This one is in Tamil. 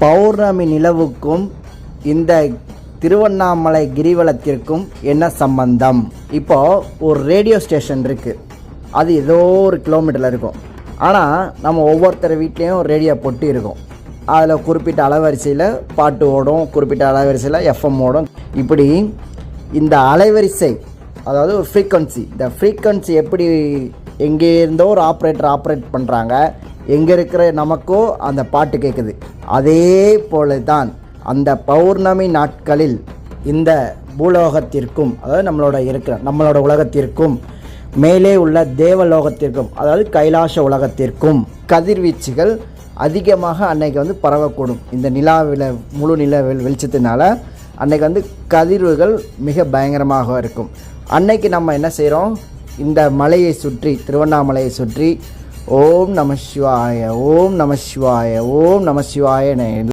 பௌர்ணமி நிலவுக்கும் இந்த திருவண்ணாமலை கிரிவலத்திற்கும் என்ன சம்பந்தம்? இப்போது ஒரு ரேடியோ ஸ்டேஷன் இருக்குது, அது ஏதோ ஒரு கிலோமீட்டரில் இருக்கும். ஆனால் நம்ம ஒவ்வொருத்தர் வீட்லேயும் ரேடியோ பொட்டி இருக்கும். அதில் குறிப்பிட்ட அலைவரிசையில் பாட்டு ஓடும், குறிப்பிட்ட அலைவரிசையில் எஃப்எம் ஓடும். இப்படி இந்த அலைவரிசை, அதாவது ஒரு ஃப்ரீக்வன்சி, இந்த ஃப்ரீக்வன்சி எப்படி எங்கே இருந்தோ ஒரு ஆப்ரேட் பண்ணுறாங்க, எங்கே இருக்கிற நமக்கோ அந்த பாட்டு கேட்குது. அதே போல தான் அந்த பௌர்ணமி நாட்களில் இந்த பூலோகத்திற்கும், அதாவது நம்மளோட உலகத்திற்கும் மேலே உள்ள தேவலோகத்திற்கும், அதாவது கைலாச உலகத்திற்கும் கதிர்வீச்சுகள் அதிகமாக அன்னைக்கு பரவக்கூடும். இந்த நிலாவில் முழு நில வெளிச்சத்தினால அன்னைக்கு கதிர்வுகள் மிக பயங்கரமாக இருக்கும். அன்னைக்கு நம்ம என்ன செய்கிறோம், இந்த மலையை சுற்றி, திருவண்ணாமலையை சுற்றி ஓம் நம சிவாய, ஓம் நம சிவாய, ஓம் நம சிவாய